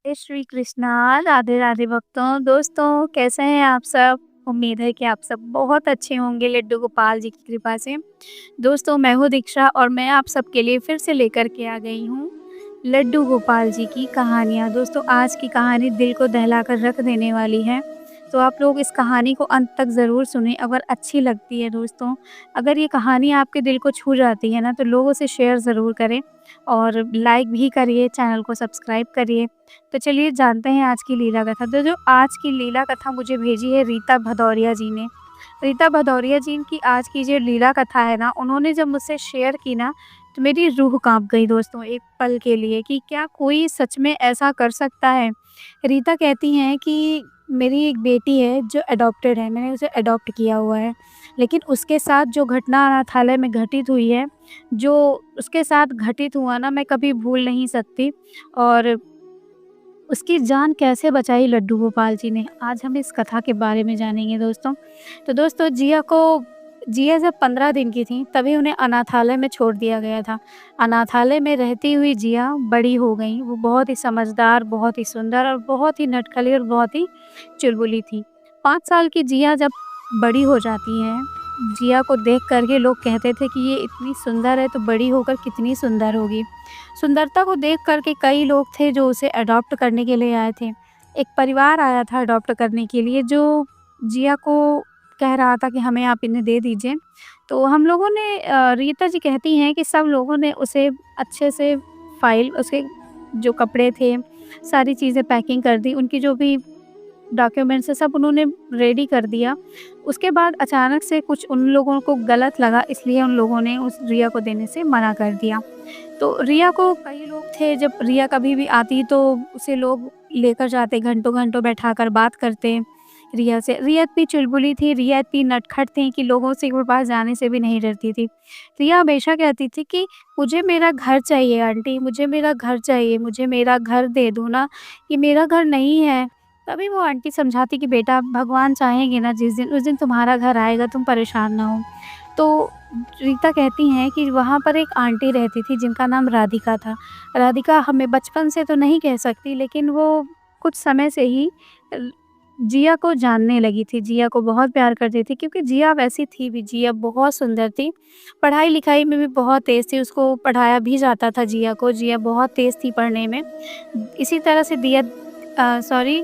जय श्री कृष्णा, राधे राधे भक्तों। दोस्तों कैसे हैं आप सब? उम्मीद है कि आप सब बहुत अच्छे होंगे लड्डू गोपाल जी की कृपा से। दोस्तों मैं हूँ दीक्षा और मैं आप सबके लिए फिर से लेकर के आ गई हूँ लड्डू गोपाल जी की कहानियाँ। दोस्तों आज की कहानी दिल को दहलाकर रख देने वाली है। तो आप लोग इस कहानी को अंत तक ज़रूर सुनें अगर अच्छी लगती है दोस्तों। अगर ये कहानी आपके दिल को छू जाती है ना तो लोगों से शेयर ज़रूर करें और लाइक भी करिए, चैनल को सब्सक्राइब करिए। तो चलिए जानते हैं आज की लीला कथा। तो जो आज की लीला कथा मुझे भेजी है रीता भदौरिया जी ने। रीता भदौरिया जी की आज की जो लीला कथा है ना, उन्होंने जब मुझसे शेयर की ना, तो मेरी रूह काँप गई दोस्तों एक पल के लिए कि क्या कोई सच में ऐसा कर सकता है? रीता कहती हैं कि मेरी एक बेटी है जो एडॉप्टेड है, मैंने उसे एडॉप्ट किया हुआ है। लेकिन उसके साथ जो घटना अनाथालय में घटित हुई है, जो उसके साथ घटित हुआ ना मैं कभी भूल नहीं सकती। और उसकी जान कैसे बचाई लड्डू गोपाल जी ने, आज हम इस कथा के बारे में जानेंगे दोस्तों। तो दोस्तों जिया जब 15 दिन की थी तभी उन्हें अनाथालय में छोड़ दिया गया था। अनाथालय में रहती हुई जिया बड़ी हो गई। वो बहुत ही समझदार, बहुत ही सुंदर और बहुत ही नटखटी और बहुत ही चुलबुली थी। 5 साल की जिया जब बड़ी हो जाती है, जिया को देख कर के लोग कहते थे कि ये इतनी सुंदर है तो बड़ी होकर कितनी सुंदर होगी। सुंदरता को देख कर के कई लोग थे जो उसे अडॉप्ट करने के लिए आए थे। एक परिवार आया था अडॉप्ट करने के लिए जो जिया को कह रहा था कि हमें आप इन्हें दे दीजिए। तो हम लोगों ने रीता जी कहती हैं कि सब लोगों ने उसे अच्छे से फाइल उसके जो कपड़े थे, सारी चीज़ें पैकिंग कर दी। उनकी जो भी डॉक्यूमेंट्स है सब उन्होंने रेडी कर दिया। उसके बाद अचानक से कुछ उन लोगों को गलत लगा, इसलिए उन लोगों ने उस रिया को देने से मना कर दिया। तो रिया को कई लोग थे, जब रिया कभी भी आती तो उसे लोग लेकर जाते, घंटों-घंटों बैठाकर बात करते रिया से। रिया इतनी चुलबुली थी, रिया इतनी नटखट थी कि लोगों से के पास जाने से भी नहीं डरती थी। रिया हमेशा कहती थी कि मुझे मेरा घर चाहिए आंटी, मुझे मेरा घर चाहिए, मुझे मेरा घर दे दो ना, ये मेरा घर नहीं है। तभी वो आंटी समझाती कि बेटा भगवान चाहेंगे ना जिस दिन उस दिन तुम्हारा घर आएगा, तुम परेशान ना हो। तो रीता कहती हैं कि वहाँ पर एक आंटी रहती थी जिनका नाम राधिका था। राधिका हमें बचपन से तो नहीं कह सकती, लेकिन वो कुछ समय से ही जिया को जानने लगी थी, जिया को बहुत प्यार करती थी क्योंकि जिया वैसी थी भी, जिया बहुत सुंदर थी। पढ़ाई-लिखाई में भी बहुत तेज़ थी, उसको पढ़ाया भी जाता था जिया को, जिया बहुत तेज़ थी पढ़ने में। इसी तरह से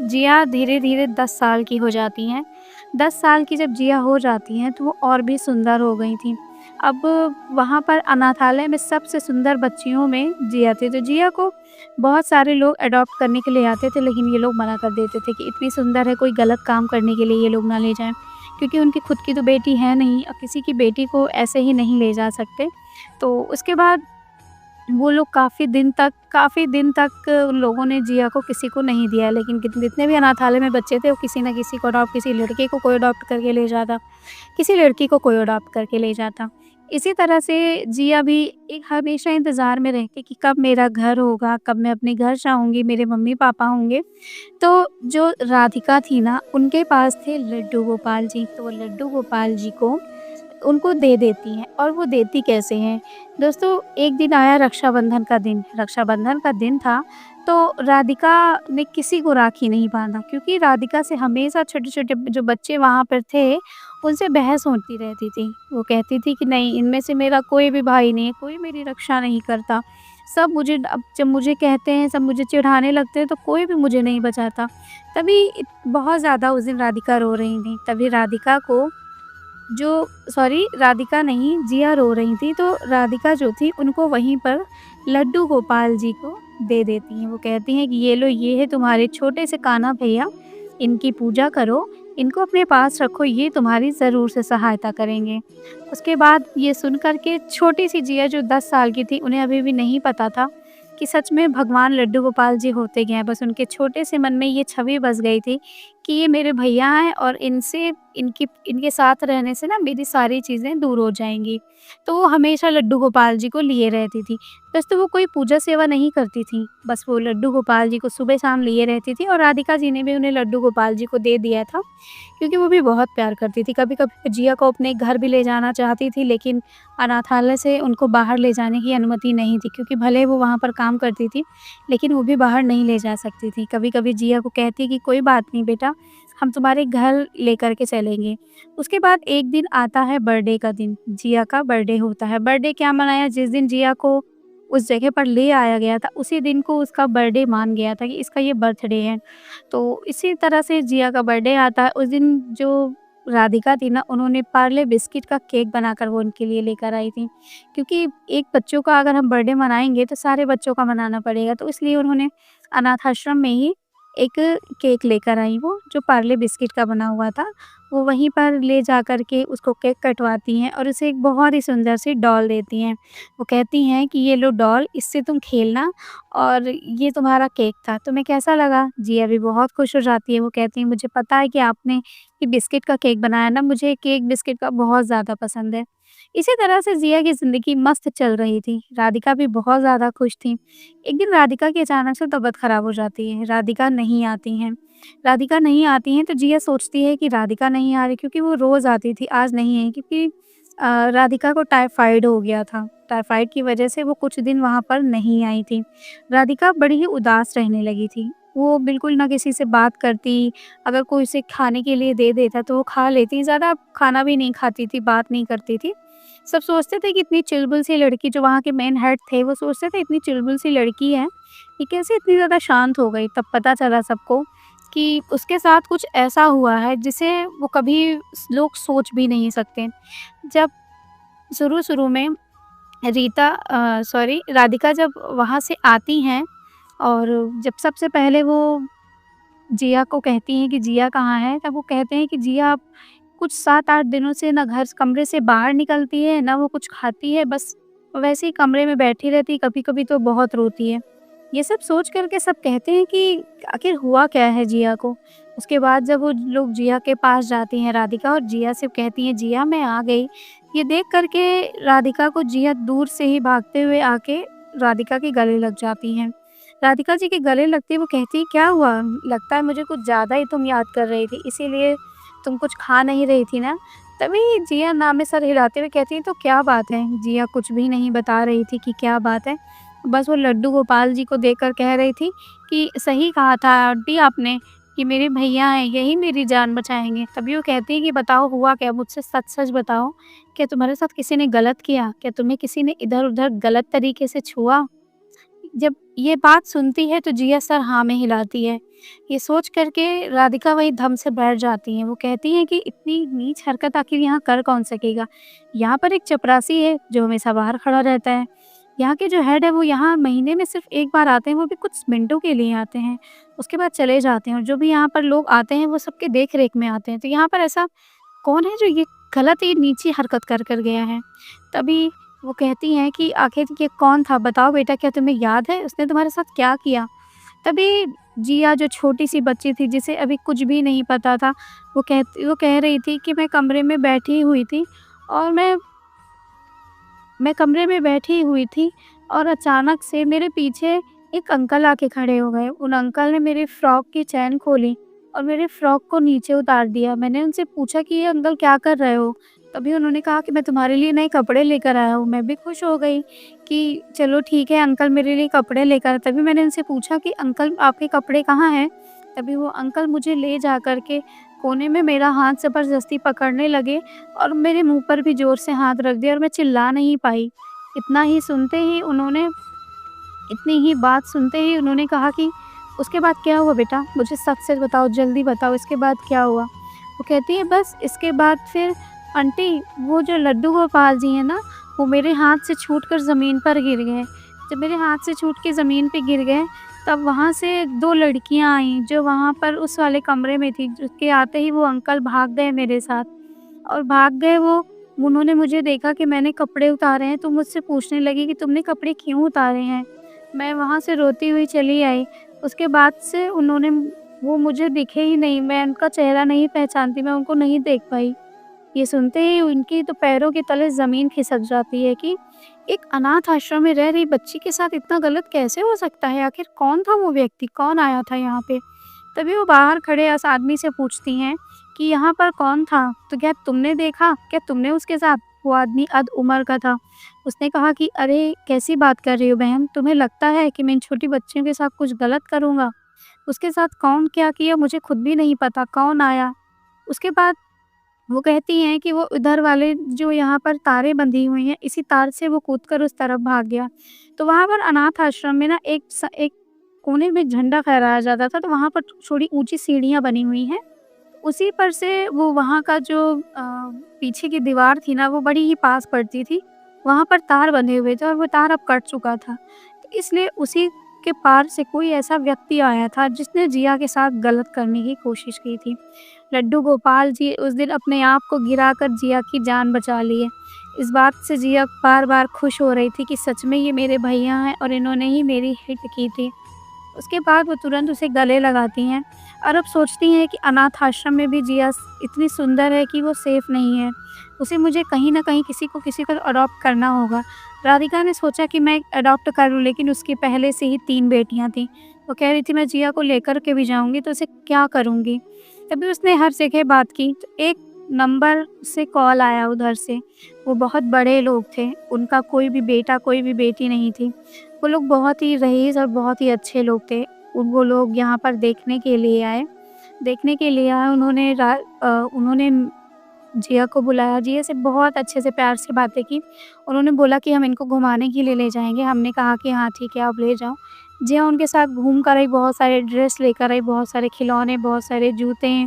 जिया धीरे-धीरे 10 साल की हो जाती हैं। 10 साल की जब जिया हो जाती हैं तो वो और भी सुंदर हो गई थीं। अब वहाँ पर अनाथालय में सबसे सुंदर बच्चियों में जिया थी, तो जिया को बहुत सारे लोग अडॉप्ट करने के लिए आते थे, लेकिन ये लोग मना कर देते थे कि इतनी सुंदर है, कोई गलत काम करने के लिए ये लोग ना ले जाएँ। क्योंकि उनकी खुद की तो बेटी है नहीं और किसी की बेटी को ऐसे ही नहीं ले जा सकते। तो उसके बाद वो लोग काफ़ी दिन तक उन लोगों ने जिया को किसी को नहीं दिया, लेकिन जितने भी अनाथालय में बच्चे थे वो किसी न किसी को अडॉप्ट, किसी लड़के को कोई अडॉप्ट करके ले जाता, किसी लड़की को कोई अडॉप्ट करके ले जाता। इसी तरह से जिया भी एक हमेशा इंतज़ार में रहती कि कब मेरा घर होगा, कब मैं अपने घर जाऊँगी, मेरे मम्मी-पापा होंगे। तो जो राधिका थी ना, उनके पास थे लड्डू गोपाल जी, तो वो लड्डू गोपाल जी को उनको दे देती हैं। और वो देती कैसे हैं? दोस्तों एक दिन आया रक्षाबंधन का दिन था, तो राधिका ने किसी को राखी नहीं बाँधा क्योंकि राधिका से हमेशा छोटे-छोटे जो बच्चे वहाँ पर थे, उनसे बहस होती रहती थी। वो कहती थी कि नहीं, इनमें से मेरा कोई भी भाई नहीं है, कोई मेरी रक्षा नहीं करता। सब मुझे अब जब मुझे कहते हैं, सब मुझे चिढ़ाने लगते हैं तो कोई भी मुझे नहीं बचाता। तभी बहुत ज़्यादा उस दिन राधिका रो रही थी। तभी राधिका नहीं, जिया रो रही थी, तो राधिका जो थी उनको वहीं पर लड्डू गोपाल जी को दे देती हैं। वो कहती हैं कि ये लो, ये है तुम्हारे छोटे से कान्हा भैया, इनकी पूजा करो, इनको अपने पास रखो, ये तुम्हारी ज़रूर से सहायता करेंगे। उसके बाद ये सुन कर के छोटी-सी जिया जो 10 साल की थी, उन्हें अभी भी नहीं पता था कि सच में भगवान लड्डू गोपाल जी होते क्या हैं। बस उनके छोटे से मन में ये छवि बस गई थी कि ये मेरे भैया हैं और इनसे इनके साथ रहने से ना मेरी सारी चीज़ें दूर हो जाएँगी। तो वो हमेशा लड्डू गोपाल जी को लिए रहती थी। बस तो वो कोई पूजा सेवा नहीं करती थी, बस वो लड्डू गोपाल जी को सुबह-शाम लिए रहती थी और राधिका जी ने भी उन्हें लड्डू गोपाल जी को दे दिया था, क्योंकि वो भी बहुत प्यार करती थी। कभी-कभी जिया को अपने घर भी ले जाना चाहती थी, लेकिन अनाथालय से उनको बाहर ले जाने की अनुमति नहीं थी, क्योंकि भले वो वहाँ पर काम करती थी, लेकिन वो भी बाहर नहीं ले जा सकती थी। कभी-कभी जिया को कहती कि कोई बात नहीं बेटा, हम तुम्हारे घर लेकर के चलेंगे। उसके बाद एक दिन आता है बर्थडे का दिन, जिया का बर्थडे होता है। बर्थडे क्या मनाया, जिस दिन जिया को उस जगह पर ले आया गया था, उसी दिन को उसका बर्थडे मान गया था कि इसका ये बर्थडे है। तो इसी तरह से जिया का बर्थडे आता है। उस दिन जो राधिका थी ना, उन्होंने पार्ले बिस्किट का केक बनाकर वो उनके लिए लेकर आई थी। क्योंकि एक बच्चों का अगर हम बर्थडे मनाएँगे तो सारे बच्चों का मनाना पड़ेगा, तो इसलिए उन्होंने अनाथ आश्रम में ही एक केक लेकर आई वो, जो पार्ले बिस्किट का बना हुआ था। वो वहीं पर ले जाकर के उसको केक कटवाती हैं और उसे एक बहुत ही सुंदर सी डॉल देती हैं। वो कहती हैं कि ये लो डॉल, इससे तुम खेलना और ये तुम्हारा केक था, तुम्हें कैसा लगा? जिया भी बहुत खुश हो जाती है। वो कहती है मुझे पता है कि आपने ये बिस्किट का केक बनाया ना, मुझे केक बिस्किट का बहुत ज़्यादा पसंद है। इसी तरह से जिया की ज़िंदगी मस्त चल रही थी। राधिका भी बहुत ज़्यादा खुश थी। एक दिन राधिका की अचानक से तबीयत खराब हो जाती है। राधिका नहीं आती हैं। राधिका नहीं आती हैं तो जिया सोचती है कि राधिका नहीं आ रही, क्योंकि वो रोज़ आती थी, आज नहीं है, क्योंकि राधिका को टाइफाइड हो गया था। टाइफाइड की वजह से वो कुछ दिन वहाँ पर नहीं आई थी। राधिका बड़ी ही उदास रहने लगी थी। वो बिल्कुल ना किसी से बात करती, अगर कोई उसे खाने के लिए दे देता तो वो खा लेती, ज़्यादा खाना भी नहीं खाती थी, बात नहीं करती थी। सब सोचते थे कि इतनी चुलबुल सी लड़की, जो वहाँ के मेन हेड थे, वो सोचते थे इतनी चुलबुल सी लड़की है, ये कैसे इतनी ज़्यादा शांत हो गई। तब पता चला सबको कि उसके साथ कुछ ऐसा हुआ है जिसे वो कभी लोग सोच भी नहीं सकते। जब शुरू-शुरू में राधिका जब वहाँ से आती हैं और जब सबसे पहले वो जिया को कहती हैं कि जिया कहाँ है? तब वो कहते हैं कि जिया अब कुछ 7-8 दिनों से ना घर कमरे से बाहर निकलती है, ना वो कुछ खाती है, बस वैसे ही कमरे में बैठी रहती है, कभी-कभी तो बहुत रोती है। ये सब सोच कर के सब कहते हैं कि आखिर हुआ क्या है जिया को? उसके बाद जब वो लोग जिया के पास जाती हैं राधिका, और जिया से कहती हैं जिया मैं आ गई। ये देख कर के राधिका को जिया दूर से ही भागते हुए आके राधिका के गले लग जाती हैं। राधिका जी के गले लगते ही वो कहती है क्या हुआ? लगता है मुझे कुछ ज़्यादा ही तुम याद कर रही थी, इसीलिए तुम कुछ खा नहीं रही थी ना? तभी जिया ना में सर हिलाते हुए कहती है तो क्या बात है? जिया कुछ भी नहीं बता रही थी कि क्या बात है। बस वो लड्डू गोपाल जी को देखकर कह रही थी कि सही कहा था आंटी आपने कि मेरे भैया हैं, यही मेरी जान बचाएँगे। तभी वो कहती है कि बताओ हुआ क्या? मुझसे सच-सच बताओ। क्या तुम्हारे साथ किसी ने गलत किया? क्या तुम्हें किसी ने इधर-उधर गलत तरीके से छुआ? जब ये बात सुनती है तो जिया सर हाँ में हिलाती है। ये सोच कर के राधिका वहीं धम से बैठ जाती हैं। वो कहती हैं कि इतनी नीच हरकत आखिर यहाँ कर कौन सकेगा? यहाँ पर एक चपरासी है जो हमेशा बाहर खड़ा रहता है। यहाँ के जो हेड है वो यहाँ महीने में सिर्फ़ 1 बार आते हैं, वो भी कुछ मिनटों के लिए आते हैं। उसके बाद चले जाते हैं और जो भी यहाँ पर लोग आते हैं वो सबके देख-रेख में आते हैं। तो यहाँ पर ऐसा कौन है जो ये गलत ये नीची हरकत कर गया है? तभी वो कहती हैं कि आखिर ये कौन था? बताओ बेटा, क्या तुम्हें याद है उसने तुम्हारे साथ क्या किया? तभी जिया जो छोटी-सी बच्ची थी जिसे अभी कुछ भी नहीं पता था, वो कह रही थी कि मैं कमरे में बैठी हुई थी और मैं कमरे में बैठी हुई थी और अचानक से मेरे पीछे एक अंकल आके खड़े हो गए। उन अंकल ने मेरी फ्रॉक की चैन खोली और मेरे फ्रॉक को नीचे उतार दिया। मैंने उनसे पूछा कि ये अंकल क्या कर रहे हो? तभी उन्होंने कहा कि मैं तुम्हारे लिए नए कपड़े लेकर आया हूँ। मैं भी खुश हो गई कि चलो ठीक है, अंकल मेरे लिए कपड़े लेकर आए। तभी मैंने उनसे पूछा कि अंकल आपके कपड़े कहाँ हैं? तभी वो अंकल मुझे ले जा कर के कोने में मेरा हाथ ज़बरदस्ती पकड़ने लगे और मेरे मुँह पर भी ज़ोर से हाथ रख दिया और मैं चिल्ला नहीं पाई। इतना ही सुनते ही उन्होंने इतनी ही बात सुनते ही उन्होंने कहा कि उसके बाद क्या हुआ बेटा? मुझे सच-सच बताओ, जल्दी बताओ, इसके बाद क्या हुआ? वो कहती है बस इसके बाद फिर आंटी वो जो लड्डू गोपाल जी हैं ना, वो मेरे हाथ से छूटकर ज़मीन पर गिर गए। जब मेरे हाथ से छूट के ज़मीन पे गिर गए, तब वहाँ से 2 लड़कियाँ आईं जो वहाँ पर उस वाले कमरे में थी। उसके आते ही वो अंकल भाग गए मेरे साथ और भाग गए वो। उन्होंने मुझे देखा कि मैंने कपड़े उतारे हैं तो मुझसे पूछने लगी कि तुमने कपड़े क्यों उतारे हैं? मैं वहाँ से रोती हुई चली आई। उसके बाद से उन्होंने वो मुझे दिखे ही नहीं, मैं उनका चेहरा नहीं पहचानती, मैं उनको नहीं देख पाई। ये सुनते ही उनकी तो पैरों के तले ज़मीन खिसक जाती है कि एक अनाथ आश्रम में रह रही बच्ची के साथ इतना गलत कैसे हो सकता है? आखिर कौन था वो व्यक्ति? कौन आया था यहाँ पे? तभी वो बाहर खड़े उस आदमी से पूछती हैं कि यहाँ पर कौन था? तो क्या तुमने देखा? क्या तुमने उसके साथ? वो आदमी अध उम्र का था। उसने कहा कि अरे! कैसी बात कर रही हो बहन? तुम्हें लगता है कि मैं इन छोटी बच्चियों के साथ कुछ गलत करूँगा? उसके साथ कौन क्या किया मुझे खुद भी नहीं पता, कौन आया? उसके बाद वो कहती हैं कि वो इधर वाले जो यहाँ पर तारें बंधी हुई हैं, इसी तार से वो कूदकर उस तरफ भाग गया। तो वहाँ पर अनाथ आश्रम में ना एक कोने में झंडा फहराया जाता था, तो वहाँ पर थोड़ी ऊँची सीढ़ियाँ बनी हुई हैं। उसी पर से वो वहाँ का जो पीछे की दीवार थी ना, वो बड़ी ही पास पड़ती थी। वहाँ पर तार बंधे हुए थे और वो तार अब कट चुका था। तो इसलिए उसी के पार से कोई ऐसा व्यक्ति आया था जिसने जिया के साथ गलत करने की कोशिश की थी। लड्डू गोपाल जी उस दिन अपने आप को गिराकर जिया की जान बचा लिए। इस बात से जिया बार-बार खुश हो रही थी कि सच में ये मेरे भैया हैं और इन्होंने ही मेरी हिट की थी। उसके बाद वो तुरंत उसे गले लगाती हैं और अब सोचती हैं कि अनाथ आश्रम में भी जिया इतनी सुंदर है कि वो सेफ नहीं है। उसे मुझे कहीं न कहीं किसी को अडॉप्ट करना होगा। राधिका ने सोचा कि मैं अडॉप्ट कर लूँ, लेकिन उसकी पहले से ही 3 बेटियाँ थीं। वो कह रही थी मैं जिया को लेकर के भी जाऊँगी तो उसे क्या करूँगी? तभी उसने हर जगह बात की तो एक नंबर से कॉल आया उधर से। वो बहुत बड़े लोग थे, उनका कोई भी बेटा, कोई भी बेटी नहीं थी। वो लोग बहुत ही रईस और बहुत ही अच्छे लोग थे। वो लोग यहाँ पर देखने के लिए आए। उन्होंने जिया को बुलाया, जिया से बहुत अच्छे से प्यार से बातें की। उन्होंने बोला कि हम इनको घुमाने के लिए ले जाएँगे। हमने कहा कि हाँ ठीक है, आप ले जाओ। जिया उनके साथ घूम कर आई, बहुत सारे ड्रेस लेकर आई, बहुत सारे खिलौने, बहुत सारे जूते,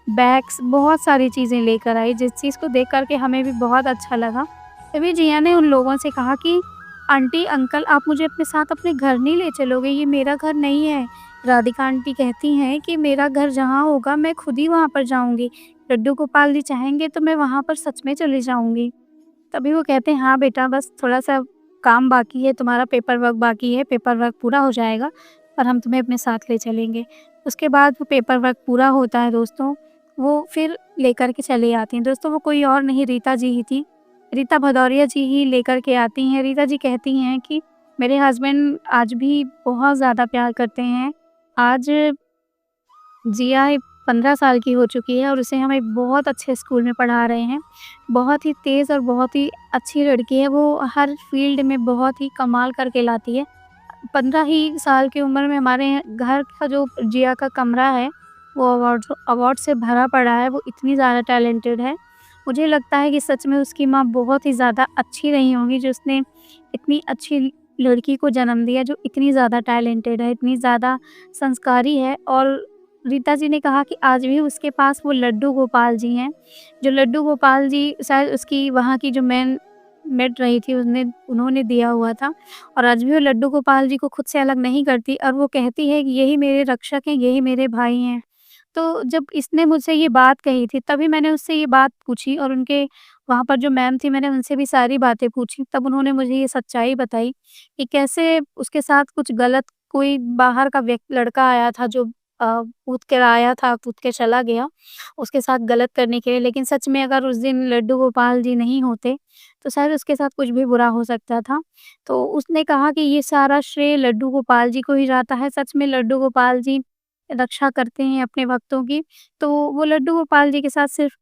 बैग्स, बहुत सारी चीज़ें लेकर आई, जिस चीज़ को देख कर के हमें भी बहुत अच्छा लगा। तभी जिया ने उन लोगों से कहा कि आंटी, अंकल, आप मुझे अपने साथ अपने घर नहीं ले चलोगे? ये मेरा घर नहीं है। राधिका आंटी कहती हैं कि मेरा घर जहाँ होगा मैं खुद ही वहाँ पर जाऊँगी। लड्डू गोपाल जी चाहेंगे तो मैं वहाँ पर सच में चली जाऊँगी। तभी वो कहते हैं, हाँ बेटा, बस थोड़ा-सा काम बाकी है, तुम्हारा पेपर वर्क बाकी है, पेपर वर्क पूरा हो जाएगा और हम तुम्हें अपने साथ ले चलेंगे। उसके बाद वो पेपर वर्क पूरा होता है दोस्तों, वो फिर लेकर के चली आती हैं। दोस्तों वो कोई और नहीं, रीता जी ही थी। रीता भदौरिया जी ही लेकर के आती हैं। रीता जी कहती हैं कि मेरे हस्बैंड आज भी बहुत ज़्यादा प्यार करते हैं। आज जिया 15 साल की हो चुकी है और उसे हम एक बहुत अच्छे स्कूल में पढ़ा रहे हैं। बहुत ही तेज़ और बहुत ही अच्छी लड़की है, वो हर फ़ील्ड में बहुत ही कमाल करके लाती है। 15 ही साल की उम्र में हमारे घर का जो जिया का कमरा है, वो अवार्ड से भरा पड़ा है, वो इतनी ज़्यादा टैलेंटेड है। मुझे लगता है कि सच में उसकी माँ बहुत ही ज़्यादा अच्छी रही होंगी, जो उसने इतनी अच्छी लड़की को जन्म दिया, जो इतनी ज़्यादा टैलेंटेड है, इतनी ज़्यादा संस्कारी है। और रीता जी ने कहा कि आज भी उसके पास वो लड्डू गोपाल जी हैं, जो लड्डू गोपाल जी शायद उसकी वहाँ की जो मेड रही थी, उसने उन्होंने दिया हुआ था। और आज भी वो लड्डू गोपाल जी को खुद से अलग नहीं करती और वो कहती है कि यही मेरे रक्षक हैं, यही मेरे भाई हैं। तो जब इसने मुझसे ये बात कही थी, तभी मैंने उससे ये बात पूछी और उनके वहाँ पर जो मैम थी, मैंने उनसे भी सारी बातें पूछी। तब उन्होंने मुझे ये सच्चाई बताई कि कैसे उसके साथ कुछ गलत, कोई बाहर का लड़का आया था जो कूद कर आया था, कूद के चला गया उसके साथ गलत करने के लिए। लेकिन सच में अगर उस दिन लड्डू गोपाल जी नहीं होते, तो शायद उसके साथ कुछ भी बुरा हो सकता था। तो उसने कहा कि ये सारा श्रेय लड्डू गोपाल जी को ही जाता है। सच में लड्डू गोपाल जी रक्षा करते हैं अपने भक्तों की। तो वो लड्डू गोपाल जी के साथ सिर्फ़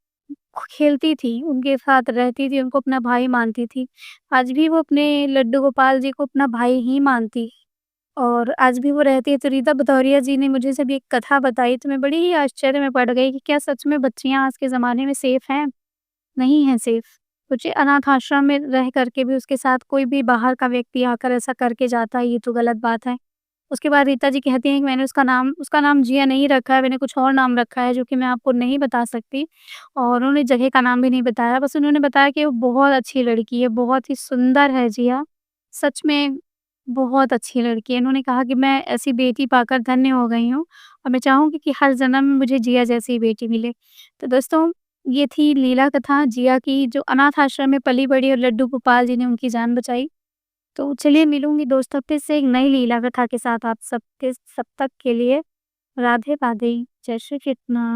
खेलती थी, उनके साथ रहती थी, उनको अपना भाई मानती थी। आज भी वो अपने लड्डू गोपाल जी को अपना भाई ही मानती है और आज भी वो रहती है। तो रीता भदौरिया जी ने मुझे जब ये कथा बताई, तो मैं बड़ी ही आश्चर्य में पड़ गई कि क्या सच में बच्चियाँ आज के ज़माने में सेफ़ हैं? नहीं हैं सेफ़। सोचिए, अनाथ आश्रम में रह कर के भी उसके साथ कोई भी बाहर का व्यक्ति आकर ऐसा करके जाता है, ये तो गलत बात है। उसके बाद रीता जी कहती हैं कि मैंने उसका नाम जिया नहीं रखा है, मैंने कुछ और नाम रखा है जो कि मैं आपको नहीं बता सकती। और उन्होंने जगह का नाम भी नहीं बताया, बस उन्होंने बताया कि वो बहुत अच्छी लड़की है, बहुत ही सुंदर है जिया। सच में बहुत अच्छी लड़की है। उन्होंने कहा कि मैं ऐसी बेटी पाकर धन्य हो गई हूँ और मैं चाहूँगी कि हर जन्म में मुझे जिया जैसी बेटी मिले। तो दोस्तों, ये थी लीला कथा जिया की, जो अनाथ आश्रम में पली-बड़ी और लड्डू गोपाल जी ने उनकी जान बचाई। तो चलिए, मिलूँगी दोस्तों फिर से एक नई लीला कथा के साथ आप सबके सब तक के लिए राधे राधे। जय श्री कृष्ण।